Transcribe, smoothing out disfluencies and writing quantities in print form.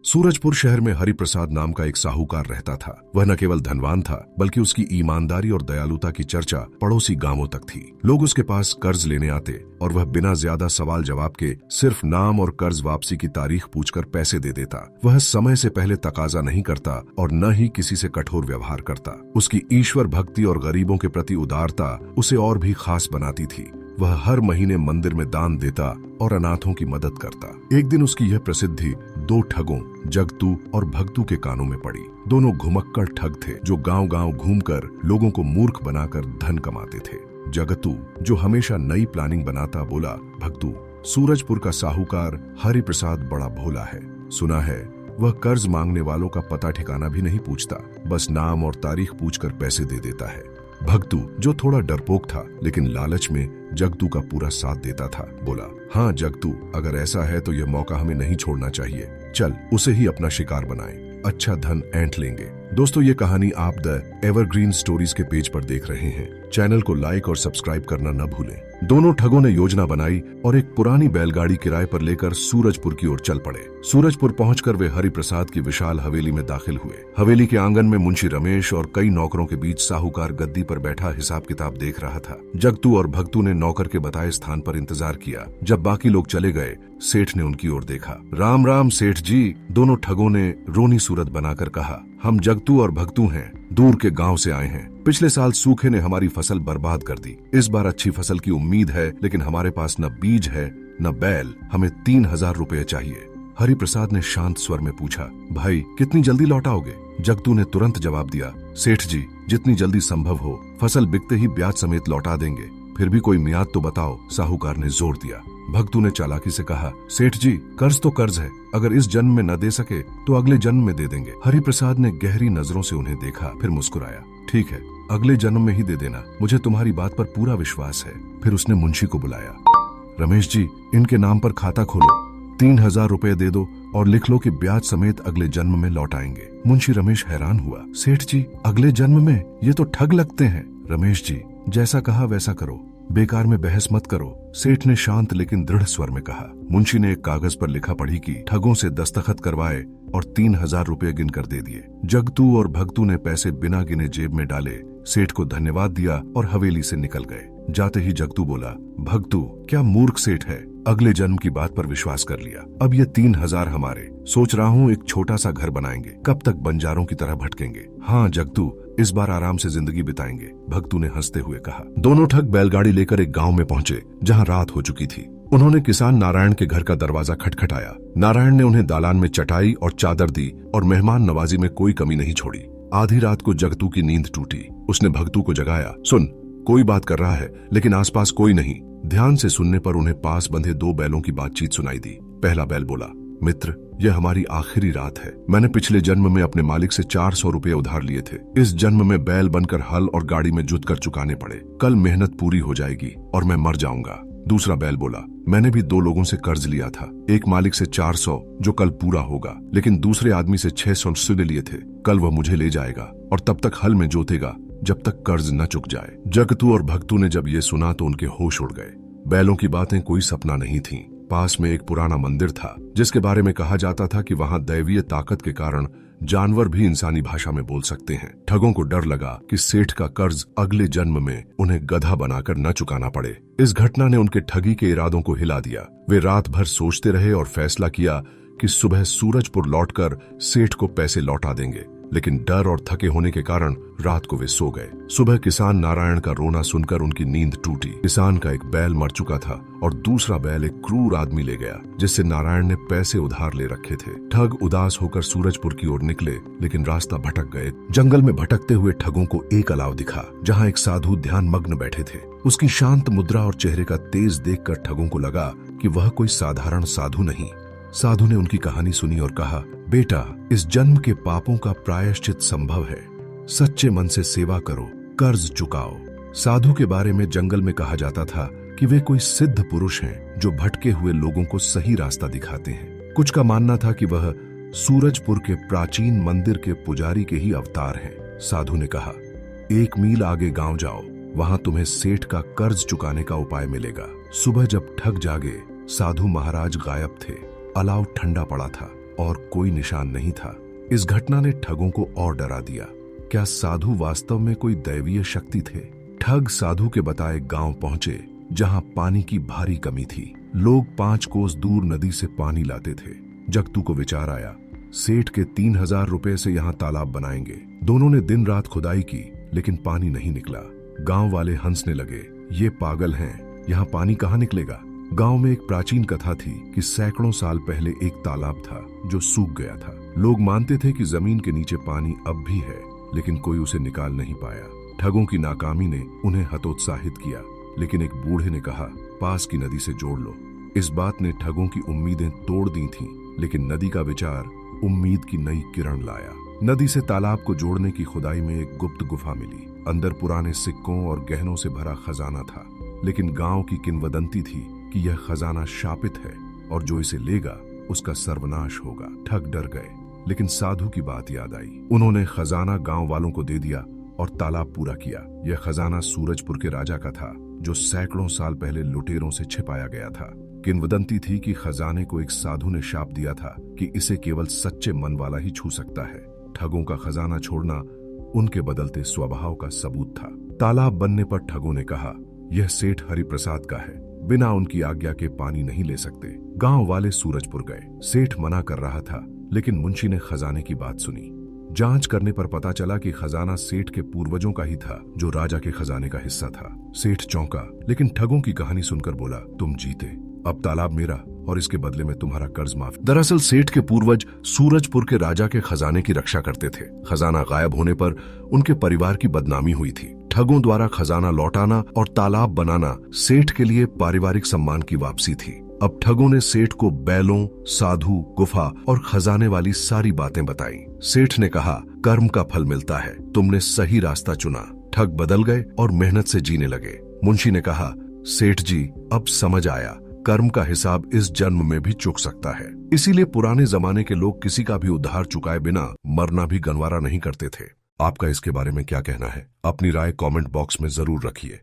सूरजपुर शहर में हरिप्रसाद नाम का एक साहूकार रहता था। वह न केवल धनवान था बल्कि उसकी ईमानदारी और दयालुता की चर्चा पड़ोसी गांवों तक थी। लोग उसके पास कर्ज लेने आते और वह बिना ज्यादा सवाल जवाब के सिर्फ नाम और कर्ज वापसी की तारीख पूछकर पैसे दे देता। वह समय से पहले तकाजा नहीं करता और न ही किसी से कठोर व्यवहार करता। उसकी ईश्वर भक्ति और गरीबों के प्रति उदारता उसे और भी खास बनाती थी। वह हर महीने मंदिर में दान देता और अनाथों की मदद करता। एक दिन उसकी यह प्रसिद्धि दो ठगों जगतू और भगतू के कानों में पड़ी। दोनों घुमक्कड़ ठग थे जो गांव-गांव घूमकर लोगों को मूर्ख बनाकर धन कमाते थे। जगतू जो हमेशा नई प्लानिंग बनाता बोला, भगतू, सूरजपुर का साहूकार हरिप्रसाद बड़ा भोला है। सुना है वह कर्ज मांगने वालों का पता ठिकाना भी नहीं पूछता, बस नाम और तारीख पूछकर पैसे दे देता है। भगतू जो थोड़ा डरपोक था लेकिन लालच में जगतू का पूरा साथ देता था, बोला, हाँ जगतू, अगर ऐसा है तो यह मौका हमें नहीं छोड़ना चाहिए। चल उसे ही अपना शिकार बनाएं, अच्छा धन ऐंठ लेंगे। दोस्तों, ये कहानी आप द एवरग्रीन स्टोरीज के पेज पर देख रहे हैं। चैनल को लाइक और सब्सक्राइब करना न भूलें। दोनों ठगों ने योजना बनाई और एक पुरानी बैलगाड़ी किराए पर लेकर सूरजपुर की ओर चल पड़े। सूरजपुर पहुंचकर वे हरिप्रसाद की विशाल हवेली में दाखिल हुए। हवेली के आंगन में मुंशी रमेश और कई नौकरों के बीच साहूकार गद्दी पर बैठा हिसाब किताब देख रहा था। जगतू और भगतू ने नौकर के बताए स्थान पर इंतजार किया। जब बाकी लोग चले गए, सेठ ने उनकी ओर देखा। राम राम सेठ जी, दोनों ठगों ने रोनी सूरत बनाकर कहा। हम जगतू और भगतू हैं, दूर के गांव से आए हैं। पिछले साल सूखे ने हमारी फसल बर्बाद कर दी। इस बार अच्छी फसल की उम्मीद है, लेकिन हमारे पास न बीज है न बैल। हमें 3000 रुपये चाहिए। हरिप्रसाद ने शांत स्वर में पूछा, भाई कितनी जल्दी लौटाओगे? जगतू ने तुरंत जवाब दिया, सेठ जी, जितनी जल्दी संभव हो। फसल बिकते ही ब्याज समेत लौटा देंगे। फिर भी कोई मियाद तो बताओ, साहूकार ने जोर दिया। भगतू ने चालाकी से कहा, सेठ जी, कर्ज तो कर्ज है, अगर इस जन्म में न दे सके तो अगले जन्म में दे देंगे। हरिप्रसाद ने गहरी नजरों से उन्हें देखा, फिर मुस्कुराया, ठीक है, अगले जन्म में ही दे देना, मुझे तुम्हारी बात पर पूरा विश्वास है। फिर उसने मुंशी को बुलाया। रमेश जी, इनके नाम पर खाता खोलो, 3000 रुपए दे दो और लिख लो कि ब्याज समेत अगले जन्म में लौटाएंगे। मुंशी रमेश हैरान हुआ, सेठ जी, अगले जन्म में? ये तो ठग लगते हैं। रमेश जी, जैसा कहा वैसा करो, बेकार में बहस मत करो, सेठ ने शांत लेकिन दृढ़ स्वर में कहा। मुंशी ने एक कागज पर लिखा पढ़ी की ठगों से दस्तखत करवाए और 3000 रुपये गिनकर दे दिए। जगतू और भगतू ने पैसे बिना गिने जेब में डाले, सेठ को धन्यवाद दिया और हवेली से निकल गए। जाते ही जगतू बोला, भगतू क्या मूर्ख सेठ है, अगले जन्म की बात पर विश्वास कर लिया। अब ये 3000 हमारे। सोच रहा हूँ एक छोटा सा घर बनाएंगे, कब तक बंजारों की तरह भटकेंगे। हाँ जगतू, इस बार आराम से जिंदगी बिताएंगे, भगतू ने हंसते हुए कहा। दोनों ठग बैलगाड़ी लेकर एक गांव में पहुंचे जहां रात हो चुकी थी। उन्होंने किसान नारायण के घर का दरवाजा खटखटाया। नारायण ने उन्हें दालान में चटाई और चादर दी और मेहमान नवाजी में कोई कमी नहीं छोड़ी। आधी रात को जगतू की नींद टूटी। उसने भगतू को जगाया, सुन, कोई बात कर रहा है लेकिन आसपास कोई नहीं। ध्यान से सुनने पर उन्हें पास बंधे दो बैलों की बातचीत सुनाई दी। पहला बैल बोला, मित्र, यह हमारी आखिरी रात है। मैंने पिछले जन्म में अपने मालिक से 400 रुपये उधार लिए थे। इस जन्म में बैल बनकर हल और गाड़ी में जुत कर चुकाने पड़े। कल मेहनत पूरी हो जाएगी और मैं मर जाऊंगा। दूसरा बैल बोला, मैंने भी 2 लोगों से कर्ज लिया था। एक मालिक से 400 जो कल पूरा होगा, लेकिन दूसरे आदमी से 600 सुने लिए थे। कल वह मुझे ले जाएगा और तब तक हल में जोतेगा जब तक कर्ज न चुक जाए। जगतू और भगतू ने जब ये सुना तो उनके होश उड़ गए। बैलों की बातें कोई सपना नहीं थी। पास में एक पुराना मंदिर था जिसके बारे में कहा जाता था कि वहां दैवीय ताकत के कारण जानवर भी इंसानी भाषा में बोल सकते हैं। ठगों को डर लगा कि सेठ का कर्ज अगले जन्म में उन्हें गधा बनाकर न चुकाना पड़े। इस घटना ने उनके ठगी के इरादों को हिला दिया। वे रात भर सोचते रहे और फैसला किया कि सुबह सूरजपुर लौटकर सेठ को पैसे लौटा देंगे, लेकिन डर और थके होने के कारण रात को वे सो गए। सुबह किसान नारायण का रोना सुनकर उनकी नींद टूटी। किसान का एक बैल मर चुका था और दूसरा बैल एक क्रूर आदमी ले गया जिससे नारायण ने पैसे उधार ले रखे थे। ठग उदास होकर सूरजपुर की ओर निकले, लेकिन रास्ता भटक गए। जंगल में भटकते हुए ठगों को एक अलाव दिखा जहाँ एक साधु ध्यान मग्न बैठे थे। उसकी शांत मुद्रा और चेहरे का तेज देखकर ठगों को लगा कि वह कोई साधारण साधु नहीं। साधु ने उनकी कहानी सुनी और कहा, बेटा, इस जन्म के पापों का प्रायश्चित संभव है। सच्चे मन से सेवा करो, कर्ज चुकाओ। साधु के बारे में जंगल में कहा जाता था कि वे कोई सिद्ध पुरुष हैं जो भटके हुए लोगों को सही रास्ता दिखाते हैं। कुछ का मानना था कि वह सूरजपुर के प्राचीन मंदिर के पुजारी के ही अवतार हैं। साधु ने कहा, 1 मील आगे गांव जाओ, वहां तुम्हें सेठ का कर्ज चुकाने का उपाय मिलेगा। सुबह जब ठग जागे, साधु महाराज गायब थे। अलाव ठंडा पड़ा था। और कोई निशान नहीं था। इस घटना ने ठगों को और डरा दिया। क्या साधु वास्तव में कोई दैवीय शक्ति थे? ठग साधु के बताए गांव पहुंचे जहां पानी की भारी कमी थी। लोग 5 कोस दूर नदी से पानी लाते थे। जगतू को विचार आया, सेठ के 3000 रुपए से यहाँ तालाब बनाएंगे। दोनों ने दिन रात खुदाई की, लेकिन पानी नहीं निकला। गांव वाले हंसने लगे, ये पागल हैं, यहाँ पानी कहाँ निकलेगा। गांव में एक प्राचीन कथा थी कि सैकड़ों साल पहले एक तालाब था जो सूख गया था। लोग मानते थे कि जमीन के नीचे पानी अब भी है, लेकिन कोई उसे निकाल नहीं पाया। ठगों की नाकामी ने उन्हें हतोत्साहित किया, लेकिन एक बूढ़े ने कहा, पास की नदी से जोड़ लो। इस बात ने ठगों की उम्मीदें तोड़ दी थीं, लेकिन नदी का विचार उम्मीद की नई किरण लाया। नदी से तालाब को जोड़ने की खुदाई में एक गुप्त गुफा मिली। अंदर पुराने सिक्कों और गहनों से भरा खजाना था, लेकिन गांव की किंवदंती थी कि यह खजाना शापित है और जो इसे लेगा उसका सर्वनाश होगा। ठग डर गए, लेकिन साधु की बात याद आई। उन्होंने खजाना गांव वालों को दे दिया और तालाब पूरा किया। यह खजाना सूरजपुर के राजा का था, जो सैकड़ों साल पहले लुटेरों से छिपाया गया था। किंवदंती थी कि खजाने को एक साधु ने शाप दिया था कि इसे केवल सच्चे मन वाला ही छू सकता है। ठगों का खजाना छोड़ना उनके बदलते स्वभाव का सबूत था। तालाब बनने पर ठगों ने कहा, यह सेठ हरिप्रसाद का है, बिना उनकी आज्ञा के पानी नहीं ले सकते। गांव वाले सूरजपुर गए। सेठ मना कर रहा था, लेकिन मुंशी ने खजाने की बात सुनी। जांच करने पर पता चला कि खजाना सेठ के पूर्वजों का ही था, जो राजा के खजाने का हिस्सा था। सेठ चौंका, लेकिन ठगों की कहानी सुनकर बोला, तुम जीते, अब तालाब मेरा और इसके बदले में तुम्हारा कर्ज माफ। दरअसल सेठ के पूर्वज सूरजपुर के राजा के खजाने की रक्षा करते थे। खजाना गायब होने पर उनके परिवार की बदनामी हुई थी। ठगों द्वारा खजाना लौटाना और तालाब बनाना सेठ के लिए पारिवारिक सम्मान की वापसी थी। अब ठगों ने सेठ को बैलों, साधु, गुफा और खजाने वाली सारी बातें बताई। सेठ ने कहा, कर्म का फल मिलता है, तुमने सही रास्ता चुना। ठग बदल गए और मेहनत से जीने लगे। मुंशी ने कहा, सेठ जी, अब समझ आया, कर्म का हिसाब इस जन्म में भी चुक सकता है। इसीलिए पुराने जमाने के लोग किसी का भी उद्धार चुकाए बिना मरना भी गंवारा नहीं करते थे। आपका इसके बारे में क्या कहना है? अपनी राय कमेंट बॉक्स में जरूर रखिए।